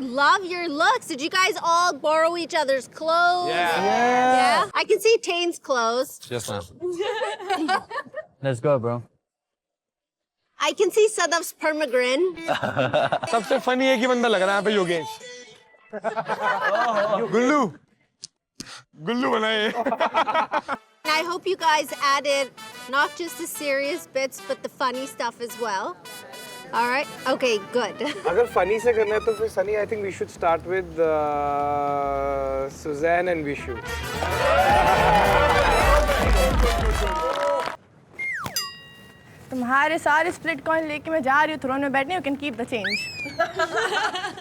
love your looks. Did you guys all borrow each other's clothes? Yeah. I can see Tane's clothes. Yes, ma'am. Let's go, bro. I can see Sadaf's permagrin. सबसे funny एक ही बंदा लग रहा है यहाँ पे योगेश. गुल्लू बनाए. I hope you guys added not just the serious bits, but the funny stuff as well. All right. Okay, good. अगर funny से करना है तो फिर Sunny, I think we should start with Suzanne and Vishu. तुम्हारे सारे split coin लेके मैं जा रही हूँ थ्रोन में बैठने. You can keep the change.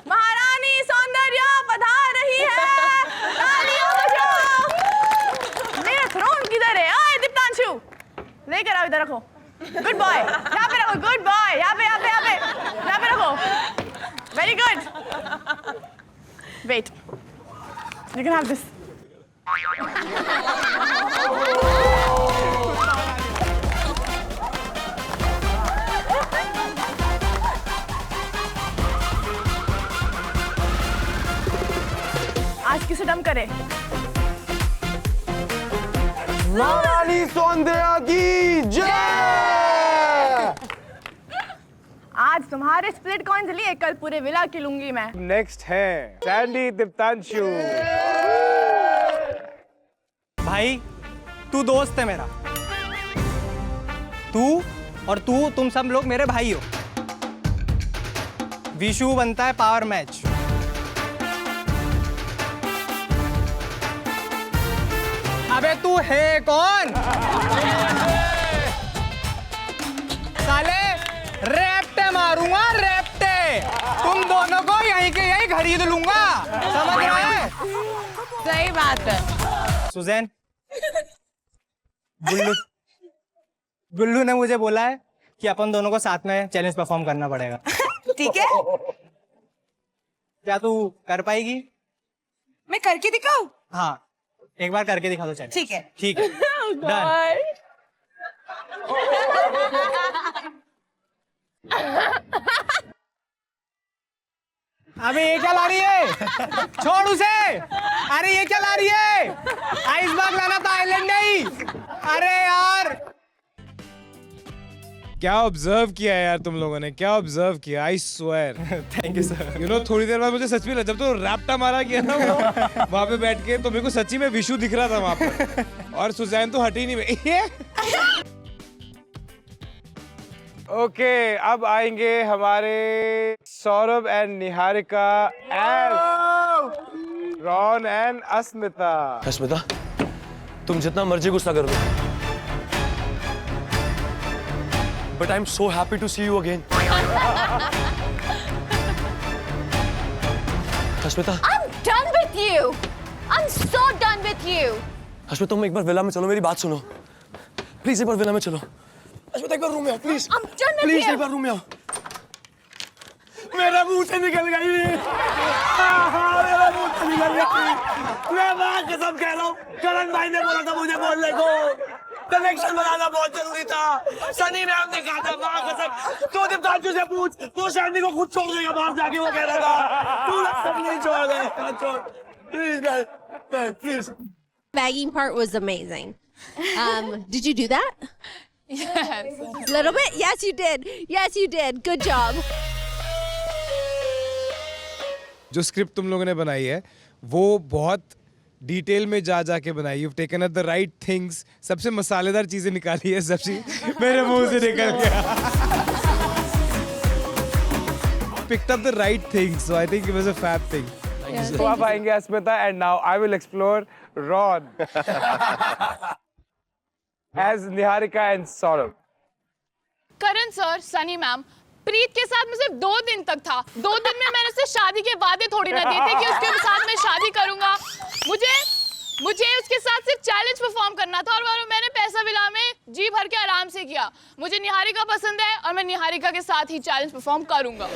महारानी सौंदर्या पधार रही है. तालियां बजाओ. मेरा थ्रोन किधर है? आए दीप्तांशु लेकर आओ. इधर रखो. Good boy. यहाँ पे रखो. Good boy. यहाँ पे रखो. Very good. Wait. You can have this. आज किसे डम करे? महारानी सौंदर्या की जय. आज तुम्हारे स्प्लिट कॉइन्स लिए कल पूरे विला की लूंगी मैं. नेक्स्ट है सैंडी दीप्तांशु. भाई तू दोस्त है मेरा. तू और तुम सब लोग मेरे भाई हो. विशु बनता है पावर मैच. अबे तू है कौन? साले रेप्टे मारूंगा रेप्टे. तुम दोनों को यहीं के यहीं खरीद लूंगा. समझ रहे? सही बात है. सुजैन, गुल्लू ने मुझे बोला है कि अपन दोनों को साथ में चैलेंज परफॉर्म करना पड़ेगा. ठीक है. क्या तू कर पाएगी? मैं करके दिखाऊं? हाँ, एक बार करके दिखा दो. चैलेंज. ठीक है. ठीक है. डन. अबे ये क्या ला रही है? छोड़ उसे. अरे ये क्या ला रही है? आइसबर्ग लाना था, आइलैंड नहीं. अरे यार क्या ऑब्जर्व किया है यार तुम लोगों ने. क्या ऑब्जर्व किया. I swear. Thank you sir. You know थोड़ी देर बाद मुझे सच में लगा जब तो रैप्टा मारा गया ना वो वहाँ पे बैठ के तो मेरे को सच्ची में विशु दिख रहा था वहाँ पे. और सुजैन तो हटी नहीं. ओके अब आएंगे हमारे Saurabh and Niharika and Ron and Asmita. Asmita तुम जितना मर्जी गुस्सा कर लो, but I'm so happy to see you again. Asmita. I'm done with you. I'm so done with you. अस्मिता तुम एक बार विला में चलो. मेरी बात सुनो प्लीज. एक बार विला में चलो. अस्मिता एक बार रूम में आओ please. I'm done with please you. एक बार रूम में आओ. मेरा मुंह से निकल गई. मेरा मुंह से निकल गई. मैं मां कसम कह रहा हूँ करण भाई ने बोला था मुझे बोलने को. कनेक्शन बनाना बहुत जरूरी था. सनी मैम ने कहा था मां कसम. तो दीप्तांशु से पूछ. वो शादी को खुद छोड़ देगा बाहर जाके. वो कह रहा था तू सब नहीं छोड़ दे. छोड़ please please. Bagging part was amazing. Did you do that? Yes. A little bit? Yes, you did. Yes, you did. Good job. जो स्क्रिप्ट तुम लोगों ने बनाई है वो बहुत डिटेल में जा के बनाई. You've taken up the right things. सबसे मसालेदार चीजें निकाली है. सबसे मेरे मुंह से निकल गया. Picked up the right things, so I think it was a fab thing. तो अब आएंगे अस्मिता and now I will explore Ron as Niharika and Saurabh. Karan sir, Sunny ma'am, Preet के साथ मैं सिर्फ 2 दिन तक था. 2 दिन में मैंने उससे शादी के वादे थोड़ी ना दिए थे कि उसके साथ मैं शादी करूंगा. मुझे उसके साथ सिर्फ चैलेंज परफॉर्म करना था और मैंने पैसा विला में जी भर के आराम से किया. मुझे निहारिका पसंद है और मैं निहारिका के साथ ही चैलेंज परफॉर्म करूंगा.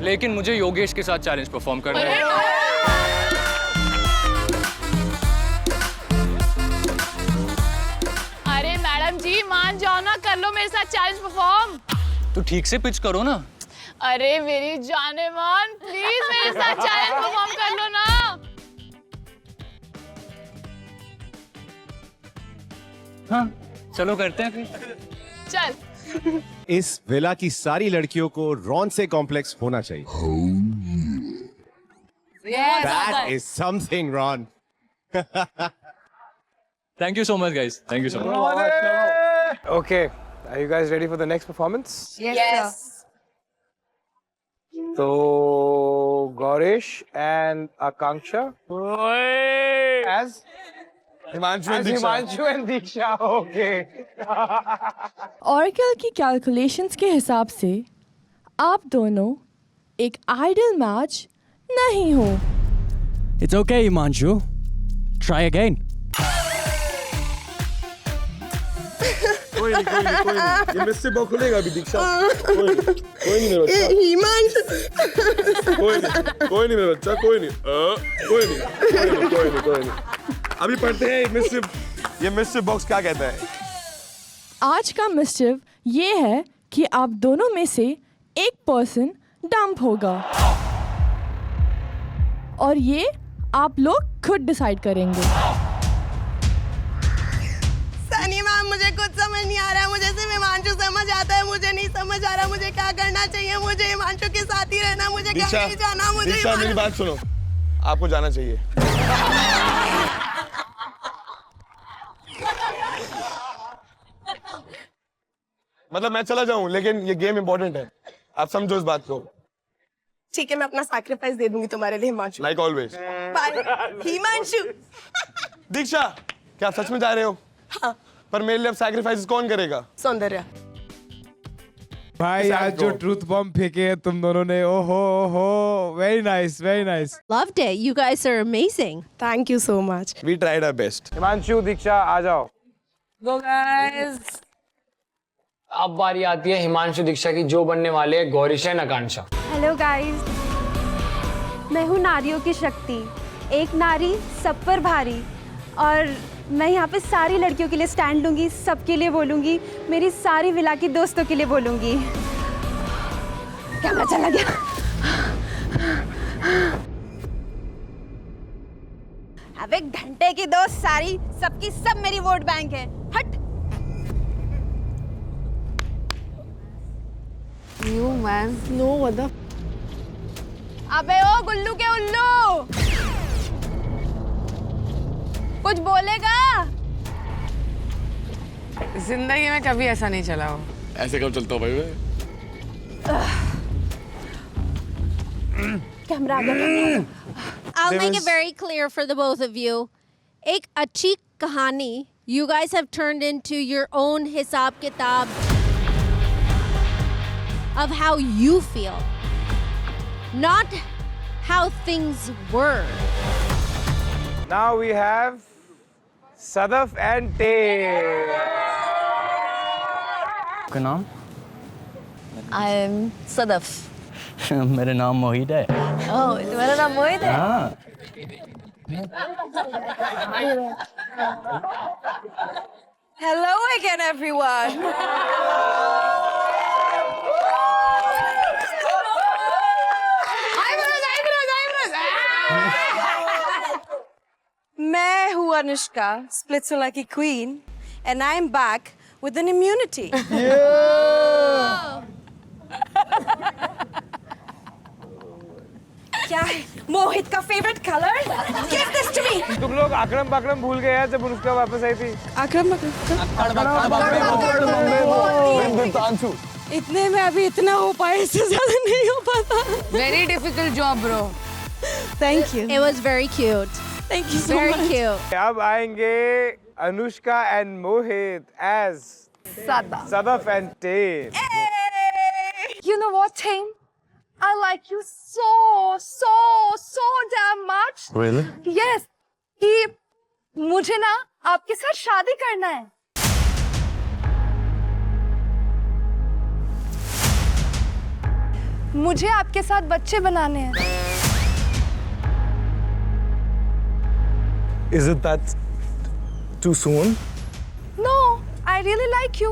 लेकिन मुझे योगेश के साथ चैलेंज परफॉर्म करना है. अरे मैडम जी मान जाओ ना, कर लो मेरे साथ चैलेंज परफॉर्म. तो ठीक से पिच करो ना. अरे मेरी जाने मान, प्लीज मेरे साथ चैलेंज परफॉर्म कर लो ना। हाँ चलो करते हैं फिर। चल। इस विला की सारी लड़कियों को रॉन से कॉम्प्लेक्स होना चाहिए। That is something, Ron. Thank you so much guys. Thank you so much. Okay, are you guys ready for the next performance? Yes. So, Gaurish and Akanksha as Himanshu and as Diksha. Himanshu and Diksha. Okay. Oracle की calculations के हिसाब से आप दोनों एक idol match नहीं हो। It's okay, Himanshu. Try again. कोई नहीं ये मिस से बॉल खुलेगा अभी दीक्षा। कोई नहीं मेरा बच्चा। हिमांशु। कोई नहीं मेरा बच्चा, कोई नहीं। अभी पढ़ते हैं ये मिस से बॉक्स क्या कहता है। आज का मिस्टिव ये है कि आप दोनों में से एक पर्सन डंप होगा और ये आप लोग खुद डिसाइड करेंगे। सनी मैम, मुझे कुछ समझ नहीं आ रहा है। मुझे सिर्फ हिमांशु समझ आता है। मुझे नहीं समझ आ रहा मुझे क्या करना चाहिए। मुझे हिमांशु के साथ ही रहना, मुझे क्या नहीं जाना। मुझे दीक्षा मेरी बात सुनो, आपको जाना चाहिए। मतलब मैं चला जाऊं, लेकिन ये गेम इंपॉर्टेंट है, आप समझो इस बात को। ठीक है, मैं अपना सैक्रिफाइस दे दूंगी तुम्हारे लिए Himanshu. Like always. Bye Himanshu. Diksha, क्या आप सच में जा रहे हो? हाँ। पर मेरे लिए अब सैक्रिफाइस कौन करेगा? सौंदर्य। भाई आज जो ट्रूथ बॉम्ब फेंके हैं तुम दोनों ने, ओहो, very nice, very nice. Loved it. You guys are amazing. Thank you so much. We tried our best. Himanshu, Diksha आ जाओ। Go guys. अब बारी आती है हिमांशु दीक्षा की, जो बनने वाले हैं Gaurish and Akanksha. Hello guys, मैं हूँ नारियों की शक्ति, एक नारी सब पर भारी। और मैं यहाँ पे सारी लड़कियों के लिए स्टैंड लूँगी, सबके लिए बोलूँगी, मेरी सारी विला की दोस्तों के लिए बोलूँगी। कैमरा चला गया। अब एक घंटे की दोस्त सारी, सबकी सब मेरी वोट बैंक है। हट। You man. Know what the अबे ओ गुल्लू के उल्लू, कुछ बोलेगा? जिंदगी में कभी ऐसा नहीं चला हो। ऐसे कब चलता हूँ भाई मैं? कैमरा आ गया। I'll make it very clear for the both of you. एक अच्छी कहानी you guys have turned into your own हिसाब किताब of how you feel, not how things were. Now we have Sadaf and Tay. आपका नाम? I am Sadaf. मेरा नाम मोहित है। ओह, तुम्हारा नाम मोहित है? हाँ। Hello again everyone. मैं हूँ अनुष्का, स्प्लिट्सविला की queen, and I'm back with an immunity. क्या है मोहित का favourite colour? Give this to me. तुम लोग अकरम बकरम भूल गए हैं जब अनुष्का वापस आई थी। अकरम इतने में अभी इतना हो पाया, इससे ज्यादा नहीं हो पाता। Very difficult job, bro. Thank you. It was very cute. Thank you so Very much. cute. अब आएंगे Anushka and Mohit as Sadaf and Tay. You know what, Tim? I like you so damn much. Really? Yes. कि मुझे ना आपके साथ शादी करना है। मुझे आपके साथ बच्चे बनाने हैं। Is it that too soon? No, I really like you.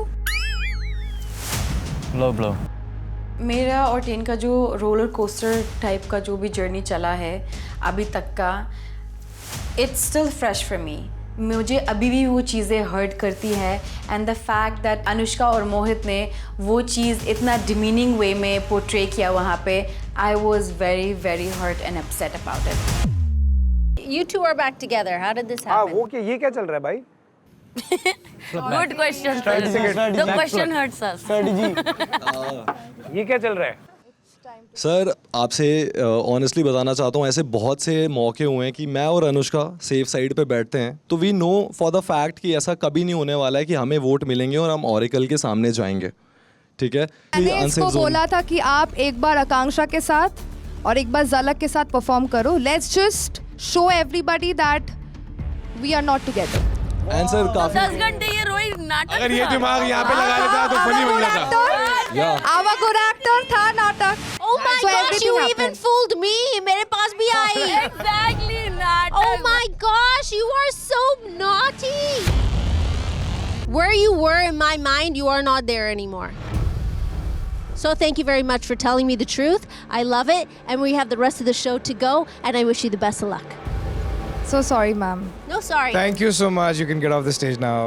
Blow, blow. मेरा और टेन का जो रोलर कोस्टर टाइप का जो भी जर्नी चला है अभी तक का, it's still fresh for me. मुझे अभी भी वो चीज़ें हर्ट करती है and the fact that Anushka और मोहित ने वो चीज़ इतना डिमीनिंग वे में पोर्ट्रे किया वहाँ पे, I was very very hurt and upset about it. You two are back together. How did this हाँ happen? वो क्या, ये क्या चल रहा है भाई? Good question. The question hurts us. ये क्या चल रहा है? सर आपसे ऑनेस्टली बताना चाहता हूँ, ऐसे बहुत से मौके हुए हैं कि मैं और अनुष्का सेफ साइड पे बैठते हैं, तो we know for the fact कि ऐसा कभी नहीं होने वाला है कि हमें वोट मिलेंगे और हम ऑरेकल के सामने जाएंगे, ठीक है? मैंने इसको बोला था कि आप एक बार आकांक्षा के साथ और एक बार झलक के साथ परफॉर्म करो। Let's just show everybody that we are not together. And sir काफी 10 घंटे ये रोहित नाटक अगर ये दिमाग यहाँ पे लगा लेता तो फनी बन जाता। आवा गुड एक्टर था नाटक। Oh my So gosh, everything you happened. even fooled me. मेरे पास भी आई. Exactly, नाटक. Oh my gosh, you are so naughty. Where you were in my mind, you are not there anymore. So thank you very much for telling me the truth. I love it. And we have the rest of the show to go. And I wish you the best of luck. So sorry, ma'am. No, sorry. Thank you so much. You can get off the stage now.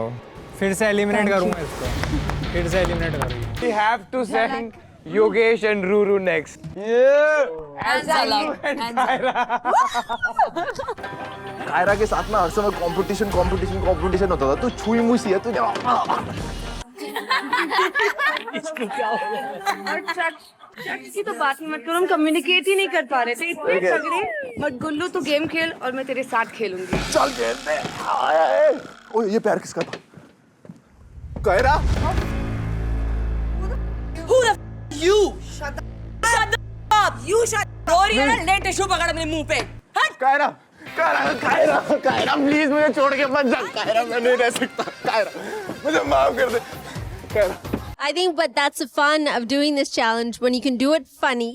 फिर से eliminate करूँगा इसको, फिर से eliminate करूँगा। We have to send Yogesh and Ruru next. Kiara के साथ में हर समय कंपटीशन होता था। तू छुई मुई सी है तुझे। की तो बात मत करो, हम कम्युनिकेट ही नहीं कर पा रहे थे, इतने झगड़े। मत गुल्लू, तू गेम खेल और मैं तेरे साथ खेलूंगी। चल खेलते हैं। ओए ये पैर किसका था? Kiara? Who the you? Shut up! You shut और ये ना ले टिश्यू पकड़ अपने मुंह पे। कायरा प्लीज मुझे छोड़ के मत जा। कायरा मैं नहीं रह सकता। कायरा मुझे माफ कर दे। Kiara I think, but that's the fun of doing this challenge when you can do it funny,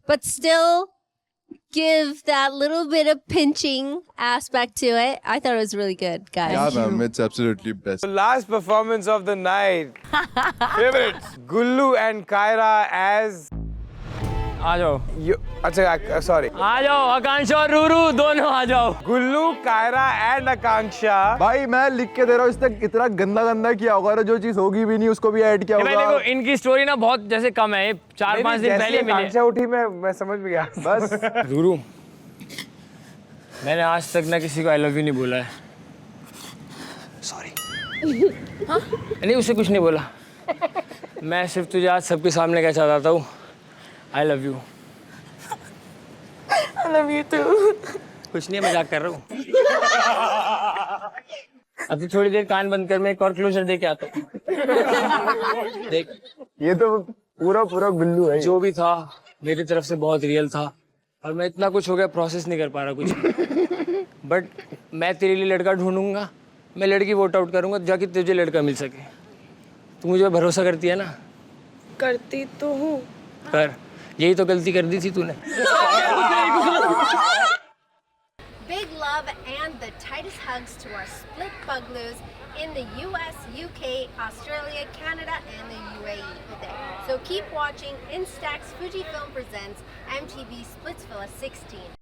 but still give that little bit of pinching aspect to it. I thought it was really good, guys. Yeah, ma'am, it's absolutely best. The last performance of the night. Favorites. Gullu and Kaira as. आ जाओ। अच्छा, sorry. आ जाओ, आकांक्षा और रूरू दोनों आ जाओ। Gullu, Kaira and Akanksha. भाई मैं लिख के दे रहा हूँ, इसने इतना गंदा किया होगा ना, जो चीज होगी भी नहीं उसको भी ऐड किया होगा। देखो इनकी स्टोरी ना बहुत जैसे कम है, 4-5 दिन पहले मिली। आकांक्षा उठी मैं समझ भी गया। बस रूरू, मैंने आज तक ना किसी को आई लव यू नहीं बोला है। सॉरी। नहीं, उससे कुछ नहीं बोला। मैं सिर्फ तुझे आज सबके सामने कहना चाहता हूँ, I love you. I love you too. कुछ नहीं, मजाक कर रहा हूँ। अब तो थोड़ी देर कान बंद कर, मैं एक और क्लोजर दे के आता हूँ। देख, ये तो पूरा गुल्लू है। जो भी था मेरी तरफ से बहुत रियल था और मैं इतना कुछ हो गया, प्रोसेस नहीं कर पा रहा कुछ। बट मैं तेरे लिए लड़का ढूंढूंगा, मैं लड़की वोट आउट करूंगा जाके तुझे लड़का मिल सके। तू मुझे भरोसा करती है ना? करती तो हूँ। कर, यही तो गलती कर दी थी तूने। Big love and the tightest hugs to our split bugloos in the US, UK, Australia, Canada, and the UAE today. So keep watching Instax Fujifilm presents MTV Splitsvilla 16.